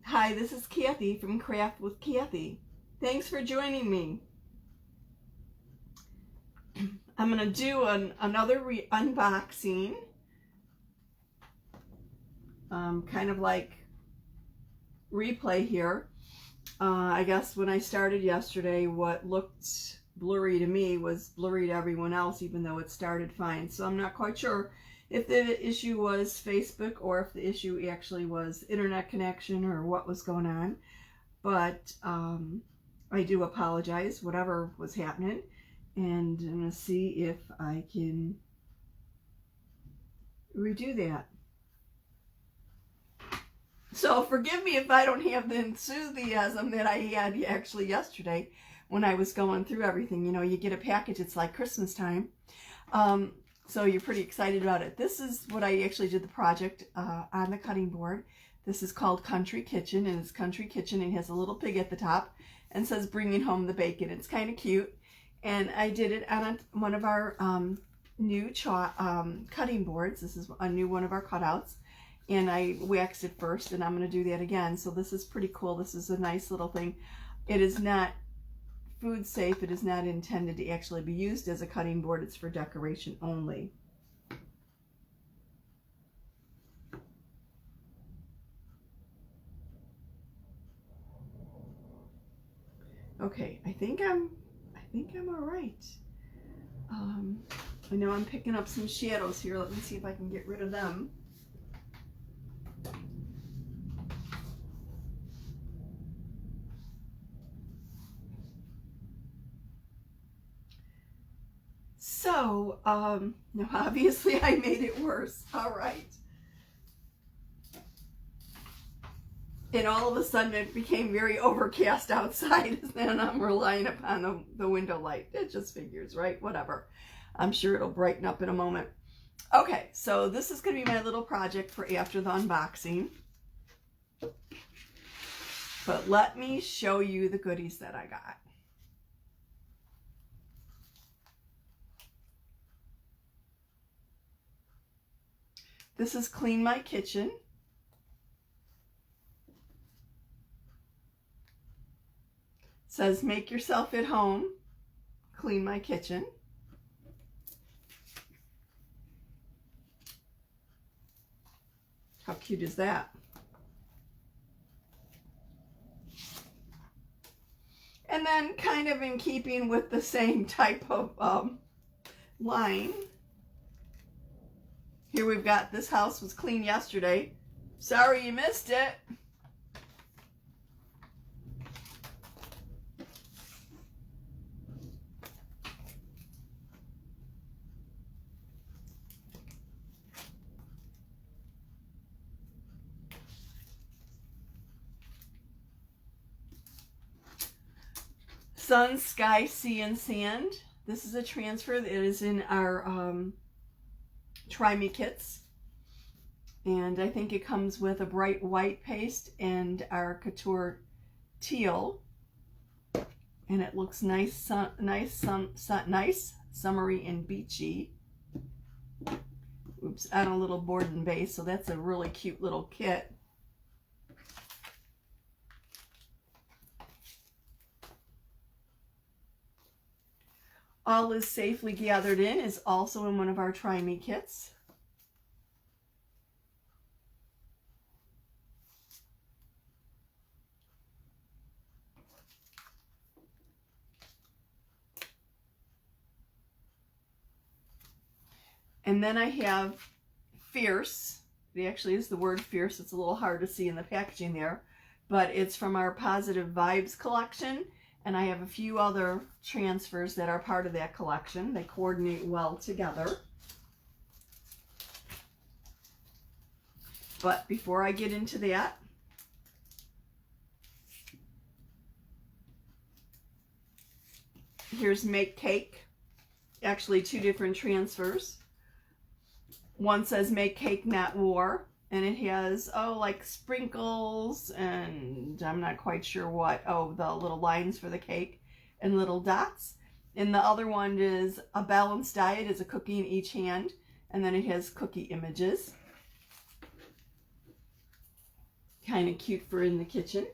Hi, this is Kathy from Craft with Kathy. Thanks for joining me. I'm going to do another unboxing, kind of like replay here. I guess when I started yesterday, what looked blurry to me was blurry to everyone else, even though it started fine. So I'm not quite sure if the issue was Facebook or if the issue actually was internet connection or what was going on. But I do apologize, whatever was happening. And I'm going to see if I can redo that. So forgive me if I don't have the enthusiasm that I had actually yesterday when I was going through everything. You know, you get a package, it's like Christmas time. So you're pretty excited about it. This is what I actually did the project on the cutting board. This is called Country Kitchen, and it's Country Kitchen. It has a little pig at the top and says bringing home the bacon. It's kind of cute. And I did it on one of our new cutting boards. This is a new one of our cutouts. And I waxed it first, and I'm going to do that again. So this is pretty cool. This is a nice little thing. It is not food safe. It is not intended to actually be used as a cutting board. It's for decoration only. Okay, I think I'm all right. I know I'm picking up some shadows here. Let me see if I can get rid of them. So, now obviously I made it worse. All right. And all of a sudden it became very overcast outside, and I'm relying upon the window light. It just figures, right? Whatever. I'm sure it'll brighten up in a moment. Okay, so this is going to be my little project for after the unboxing. But let me show you the goodies that I got. This is Clean My Kitchen. It says make yourself at home, clean my kitchen. How cute is that? And then kind of in keeping with the same type of line, here we've got this house was clean yesterday. Sorry you missed it. Sun, Sky, Sea, and Sand. This is a transfer that is in our Try Me kits. And I think it comes with a bright white paste and our Couture teal. And it looks nice, nice, summery and beachy. Oops, on a little board and base. So that's a really cute little kit. All is Safely Gathered In is also in one of our Try Me kits. And then I have Fierce. It actually is the word Fierce. It's a little hard to see in the packaging there, but it's from our Positive Vibes collection. And I have a few other transfers that are part of that collection. They coordinate well together. But before I get into that, here's Make Cake. Actually, two different transfers. One says Make Cake Not War, and it has, like sprinkles and I'm not quite sure what. The little lines for the cake and little dots. And the other one is A Balanced Diet, is a cookie in each hand, and then it has cookie images. Kind of cute for in the kitchen.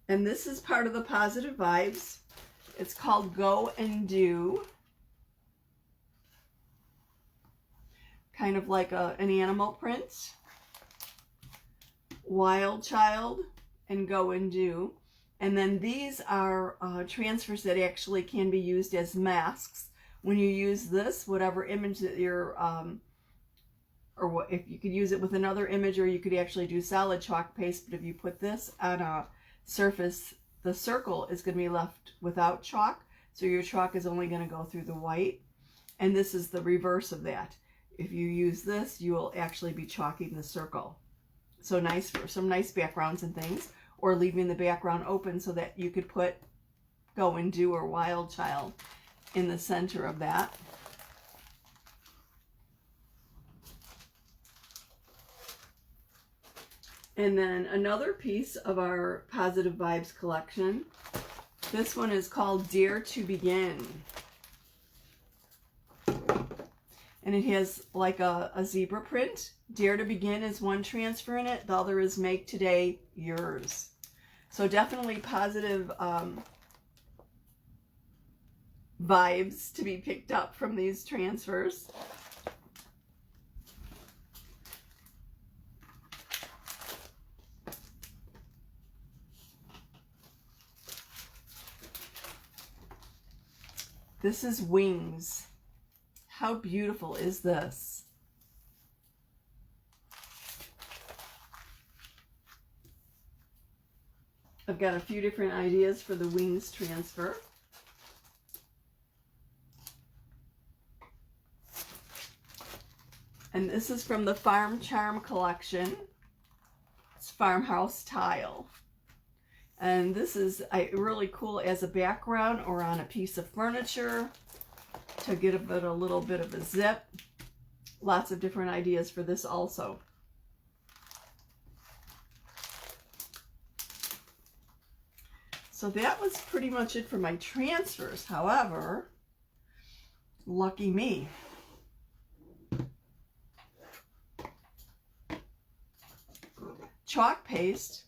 And this is part of the Positive Vibes. It's called Go and Do. Kind of like an animal print. Wild Child and Go and Do. And then these are transfers that actually can be used as masks. When you use this, whatever image that you're, if you could use it with another image, or you could actually do solid chalk paste, but if you put this on a surface, the circle is going to be left without chalk, so your chalk is only going to go through the white. And this is the reverse of that. If you use this, you will actually be chalking the circle. So nice for some nice backgrounds and things, or leaving the background open so that you could put Go and Do or Wild Child in the center of that. And then another piece of our Positive Vibes collection. This one is called Dare to Begin. And it has like a zebra print. Dare to Begin is one transfer in it. The other is Make Today Yours. So definitely positive vibes to be picked up from these transfers. This is Wings. How beautiful is this? I've got a few different ideas for the Wings transfer. And this is from the Farm Charm collection. It's Farmhouse Tile. And this is really cool as a background or on a piece of furniture to get a little bit of a zip. Lots of different ideas for this also. So that was pretty much it for my transfers. However, lucky me. Chalk paste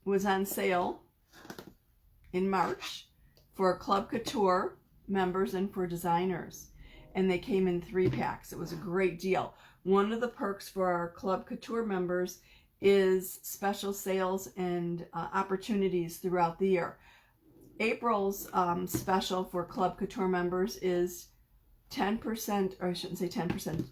was on sale in March for Club Couture members and for designers. And they came in 3-packs. It was a great deal. One of the perks for our Club Couture members is special sales and opportunities throughout the year. April's special for Club Couture members is 10%, or I shouldn't say 10%,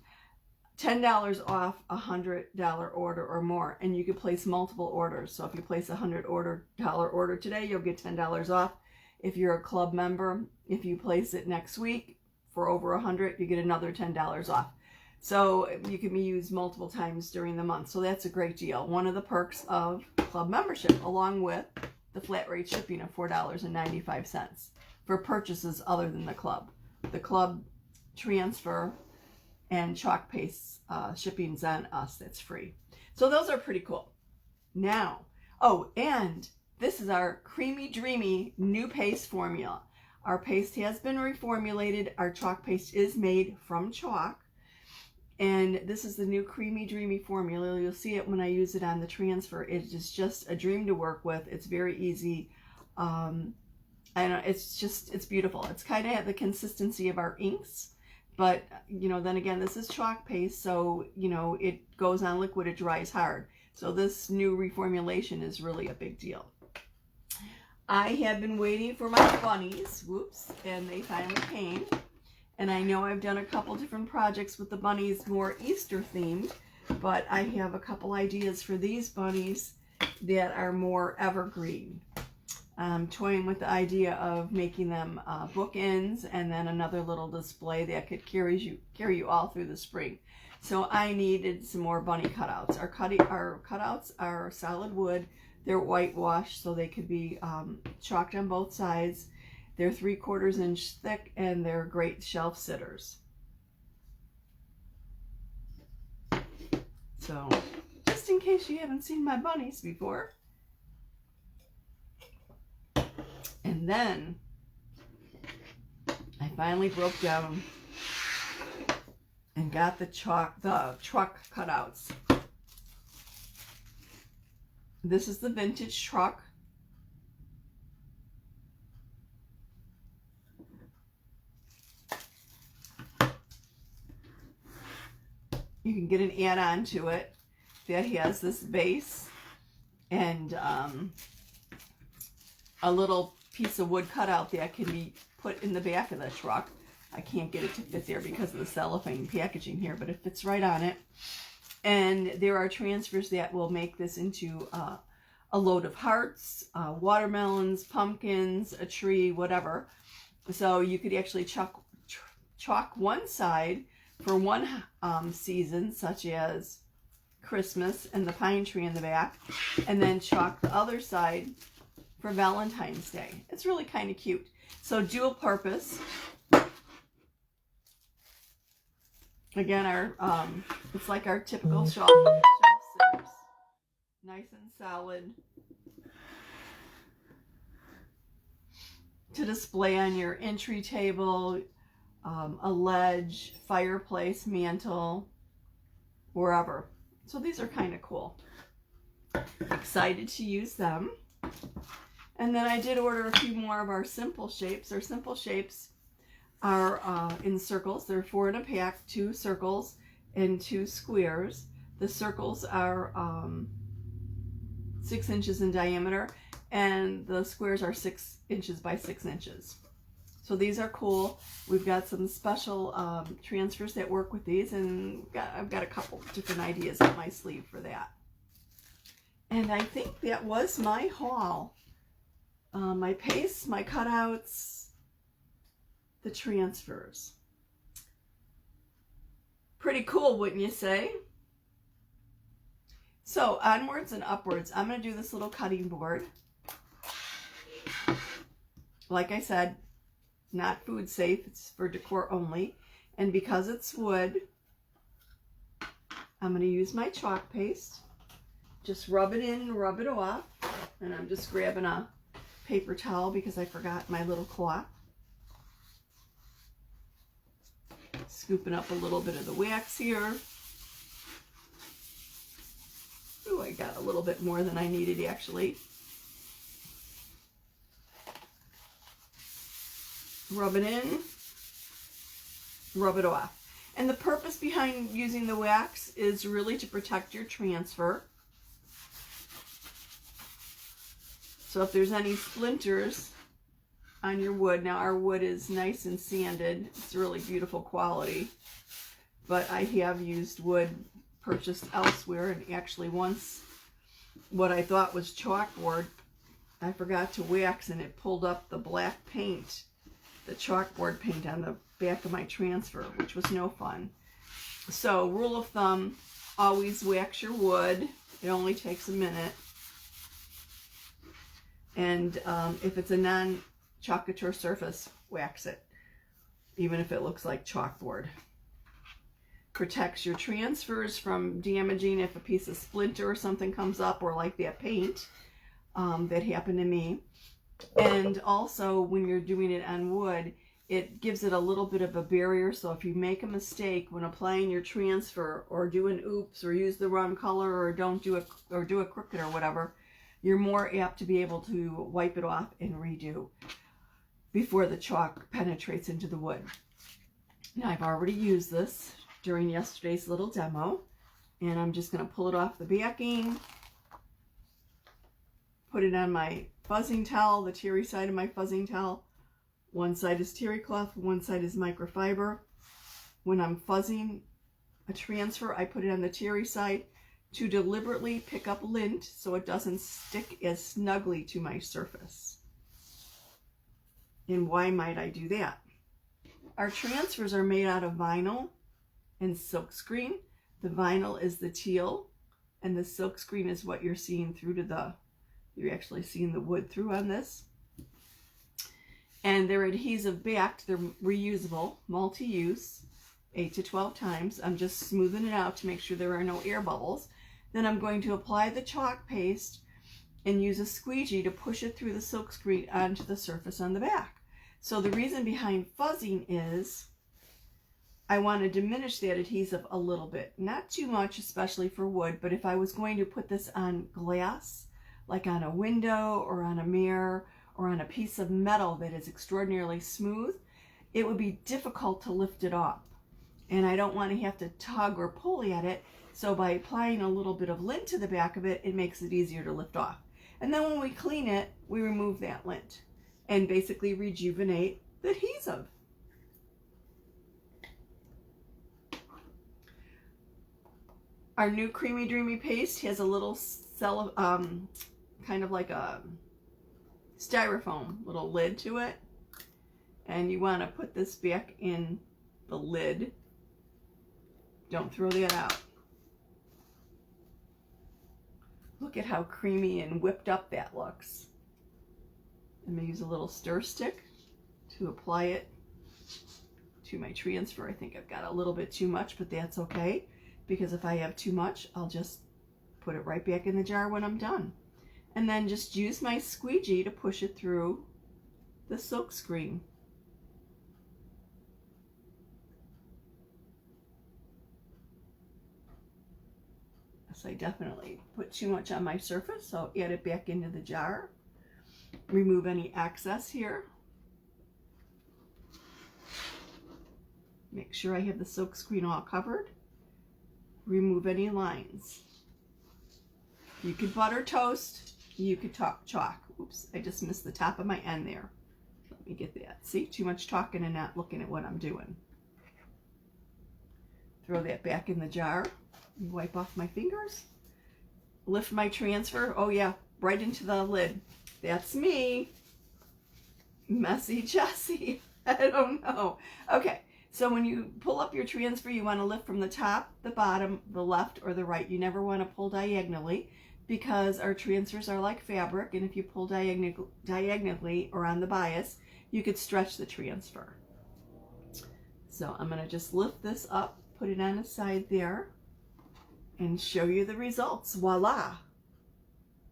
$10 off a $100 order or more, and you can place multiple orders. So if you place a $100 order today, you'll get $10 off. If you're a club member, if you place it next week for over 100, you get another $10 off. So you can be used multiple times during the month. So that's a great deal. One of the perks of club membership, along with the flat rate shipping of $4.95 for purchases other than the club. The club transfer and chalk paste shipping's on us. That's free. So those are pretty cool. Now, oh, and this is our Creamy Dreamy new paste formula. Our paste has been reformulated. Our chalk paste is made from chalk. And this is the new Creamy Dreamy formula. You'll see it when I use it on the transfer. It is just a dream to work with. It's very easy. And it's beautiful. It's kind of the consistency of our inks. But, then again, this is chalk paste. So, it goes on liquid. It dries hard. So this new reformulation is really a big deal. I have been waiting for my bunnies. Whoops. And they finally came. And I know I've done a couple different projects with the bunnies more Easter themed, but I have a couple ideas for these bunnies that are more evergreen. I'm toying with the idea of making them bookends and then another little display that could carry you all through the spring. So I needed some more bunny cutouts. Our cutouts are solid wood. They're whitewashed so they could be chalked on both sides. They're 3/4 inch thick and they're great shelf sitters. So, just in case you haven't seen my bunnies before, then I finally broke down and got the truck cutouts. This is the vintage truck. You can get an add-on to it that has this base and a little piece of wood cutout that can be put in the back of the truck. I can't get it to fit there because of the cellophane packaging here, but it fits right on it. And there are transfers that will make this into a load of hearts, watermelons, pumpkins, a tree, whatever. So you could actually chalk one side for one season, such as Christmas and the pine tree in the back, and then chalk the other side for Valentine's Day. It's really kind of cute. So dual purpose. Again, it's like our typical shelf sitters. Nice and solid to display on your entry table, a ledge, fireplace, mantle, wherever. So these are kind of cool. Excited to use them. And then I did order a few more of our simple shapes. Our simple shapes are in circles. They're 4 in a pack, 2 circles and 2 squares. The circles are 6 inches in diameter, and the squares are 6 inches by 6 inches. So these are cool. We've got some special transfers that work with these, and I've got a couple different ideas up my sleeve for that. And I think that was my haul. My pastes, my cutouts, the transfers. Pretty cool, wouldn't you say? So onwards and upwards, I'm going to do this little cutting board. Like I said, not food safe, it's for decor only. And because it's wood, I'm going to use my chalk paste. Just rub it in and rub it off. And I'm just grabbing a paper towel because I forgot my little cloth. Scooping up a little bit of the wax here. Ooh, I got a little bit more than I needed actually. Rub it in, rub it off. And the purpose behind using the wax is really to protect your transfer. So if there's any splinters on your wood, now our wood is nice and sanded, it's really beautiful quality, but I have used wood purchased elsewhere, and actually once what I thought was chalkboard, I forgot to wax and it pulled up the black paint, the chalkboard paint on the back of my transfer, which was no fun. So rule of thumb, always wax your wood. It only takes a minute. And if it's a non-Chalk Couture surface, wax it, even if it looks like chalkboard. Protects your transfers from damaging if a piece of splinter or something comes up, or like that paint that happened to me. And also when you're doing it on wood, it gives it a little bit of a barrier, so if you make a mistake when applying your transfer, or do an oops, or use the wrong color, or don't do a crooked or whatever, you're more apt to be able to wipe it off and redo before the chalk penetrates into the wood. Now I've already used this during yesterday's little demo, and I'm just going to pull it off the backing, put it on my fuzzing towel, the terry side of my fuzzing towel. One side is terry cloth, one side is microfiber. When I'm fuzzing a transfer, I put it on the terry side to deliberately pick up lint so it doesn't stick as snugly to my surface. And why might I do that? Our transfers are made out of vinyl and silkscreen. The vinyl is the teal, and the silkscreen is what you're seeing through to you're actually seeing the wood through on this. And they're adhesive backed, they're reusable, multi-use, 8 to 12 times. I'm just smoothing it out to make sure there are no air bubbles. Then I'm going to apply the chalk paste and use a squeegee to push it through the silkscreen onto the surface on the back. So the reason behind fuzzing is I want to diminish that adhesive a little bit. Not too much, especially for wood, but if I was going to put this on glass, like on a window or on a mirror or on a piece of metal that is extraordinarily smooth, it would be difficult to lift it off. And I don't want to have to tug or pull at it, so by applying a little bit of lint to the back of it, it makes it easier to lift off. And then when we clean it, we remove that lint and basically rejuvenate the adhesive. Our new Creamy Dreamy paste has a little cell, kind of like a styrofoam little lid to it. And you want to put this back in the lid. Don't throw that out. Look at how creamy and whipped up that looks. I'm going to use a little stir stick to apply it to my transfer. I think I've got a little bit too much, but that's okay, because if I have too much, I'll just put it right back in the jar when I'm done. And then just use my squeegee to push it through the silk screen. So I definitely put too much on my surface, so I'll add it back into the jar. Remove any excess here. Make sure I have the silk screen all covered. Remove any lines. You could butter toast, you could chalk. Oops, I just missed the top of my end there. Let me get that. See, too much talking and not looking at what I'm doing. Throw that back in the jar. Wipe off my fingers. Lift my transfer. Oh yeah, right into the lid. That's me. Messy Jessie. I don't know. Okay, so when you pull up your transfer, you want to lift from the top, the bottom, the left, or the right. You never want to pull diagonally, because our transfers are like fabric, and if you pull diagonally or on the bias, you could stretch the transfer. So I'm going to just lift this up, put it on the side there, and show you the results. Voila!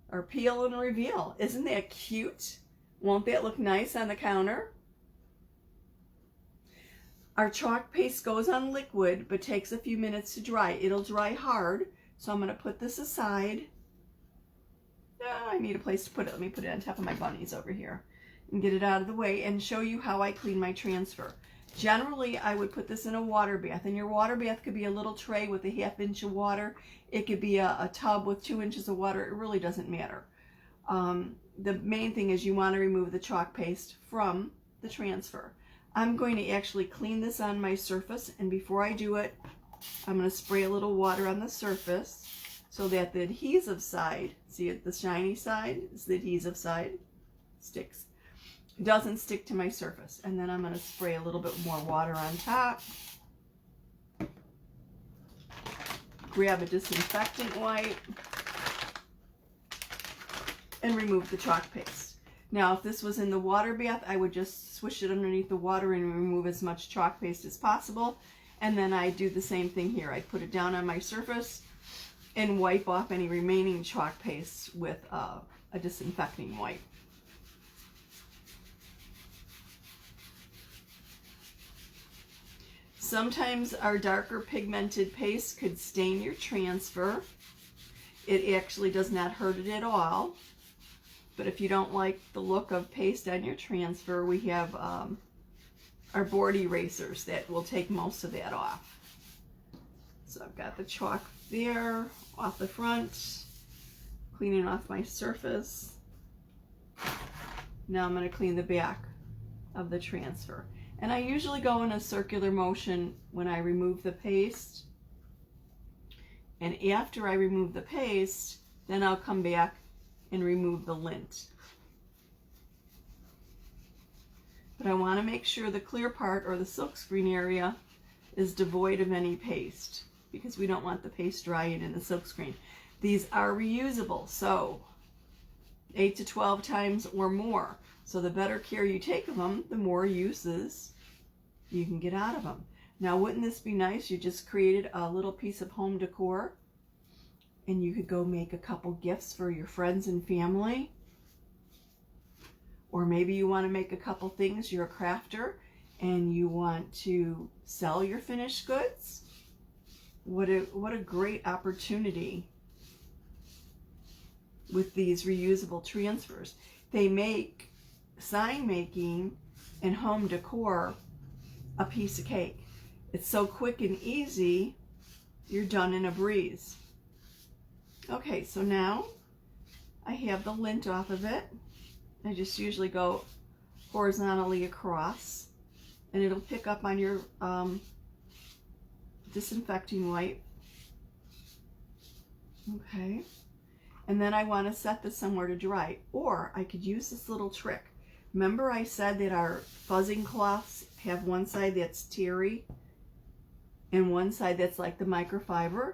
Our peel and reveal. Isn't that cute? Won't that look nice on the counter? Our chalk paste goes on liquid, but takes a few minutes to dry. It'll dry hard, so I'm going to put this aside. I need a place to put it. Let me put it on top of my bunnies over here and get it out of the way and show you how I clean my transfer. Generally, I would put this in a water bath, and your water bath could be a little tray with a 1/2 inch of water. It could be a tub with 2 inches of water. It really doesn't matter. The main thing is you want to remove the chalk paste from the transfer. I'm going to actually clean this on my surface, and before I do it, I'm going to spray a little water on the surface so that the adhesive side, see it, the shiny side is the adhesive side, sticks. Doesn't stick to my surface. And then I'm going to spray a little bit more water on top. Grab a disinfectant wipe and remove the chalk paste. Now, if this was in the water bath, I would just swish it underneath the water and remove as much chalk paste as possible. And then I do the same thing here. I put it down on my surface and wipe off any remaining chalk paste with a disinfecting wipe. Sometimes our darker pigmented paste could stain your transfer. It actually does not hurt it at all. But if you don't like the look of paste on your transfer, we have our board erasers that will take most of that off. So I've got the chalk there off the front, cleaning off my surface. Now I'm going to clean the back of the transfer. And I usually go in a circular motion when I remove the paste. And after I remove the paste, then I'll come back and remove the lint. But I want to make sure the clear part, or the silkscreen area, is devoid of any paste, because we don't want the paste drying in the silkscreen. These are reusable, so 8 to 12 times or more. So the better care you take of them, the more uses you can get out of them. Now, wouldn't this be nice? You just created a little piece of home decor and you could go make a couple gifts for your friends and family. Or maybe you want to make a couple things. You're a crafter and you want to sell your finished goods. What a great opportunity with these reusable transfers. They make sign making and home decor a piece of cake. It's so quick and easy, you're done in a breeze. Okay, so now I have the lint off of it. I just usually go horizontally across, and it'll pick up on your disinfecting wipe. Okay, and then I want to set this somewhere to dry, or I could use this little trick. Remember I said that our fuzzing cloths have one side that's terry and one side that's like the microfiber?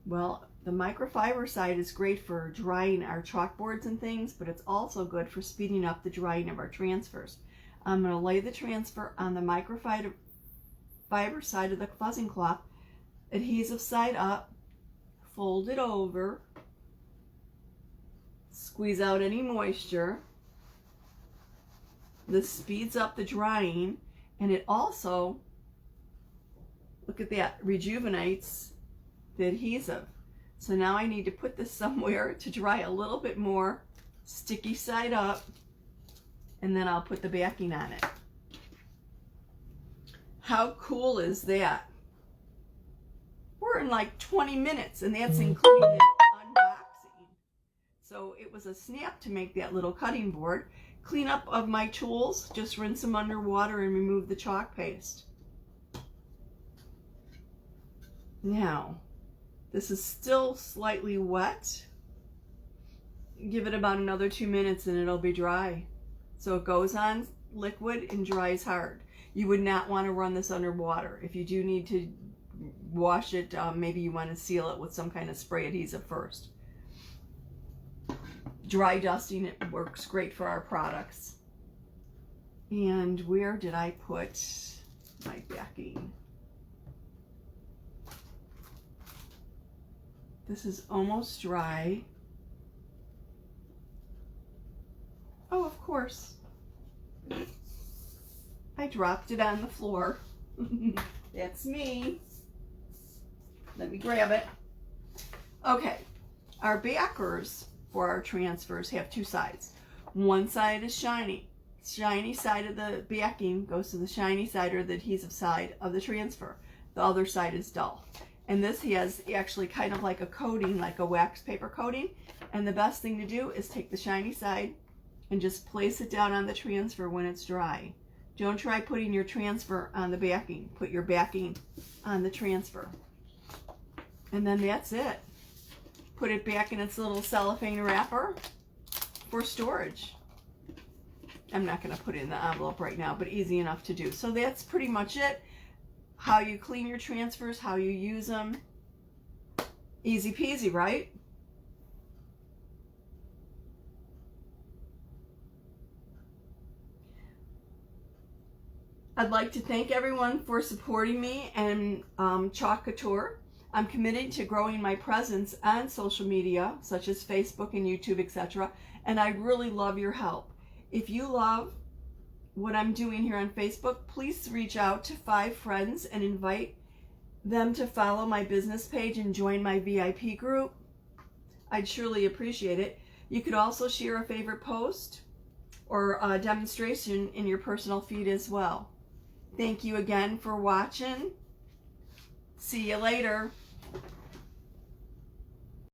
Well, the microfiber side is great for drying our chalkboards and things, but it's also good for speeding up the drying of our transfers. I'm going to lay the transfer on the microfiber side of the fuzzing cloth, adhesive side up, fold it over, squeeze out any moisture. This speeds up the drying, and it also, look at that, rejuvenates the adhesive. So now I need to put this somewhere to dry a little bit more, sticky side up, and then I'll put the backing on it. How cool is that? We're in like 20 minutes, and that's including the unboxing. So it was a snap to make that little cutting board. Cleanup of my tools, just rinse them under water and remove the chalk paste. Now, this is still slightly wet. Give it about another 2 minutes and it'll be dry. So it goes on liquid and dries hard. You would not want to run this under water. If you do need to wash it, maybe you want to seal it with some kind of spray adhesive first. Dry dusting, it works great for our products. And where did I put my backing? This is almost dry. Oh, of course. I dropped it on the floor. That's me. Let me grab it. Okay, our backers for our transfers have two sides. One side is shiny. Shiny side of the backing goes to the shiny side or the adhesive side of the transfer. The other side is dull. And this has actually kind of like a coating, like a wax paper coating. And the best thing to do is take the shiny side and just place it down on the transfer when it's dry. Don't try putting your transfer on the backing. Put your backing on the transfer. And then that's it. Put it back in its little cellophane wrapper for storage. I'm not going to put it in the envelope right now, but easy enough to do. So that's pretty much it. How you clean your transfers, how you use them. Easy peasy, right? I'd like to thank everyone for supporting me and Chalk Couture. I'm committed to growing my presence on social media, such as Facebook and YouTube, etc. And I really love your help. If you love what I'm doing here on Facebook, please reach out to 5 friends and invite them to follow my business page and join my VIP group. I'd surely appreciate it. You could also share a favorite post or a demonstration in your personal feed as well. Thank you again for watching. See you later.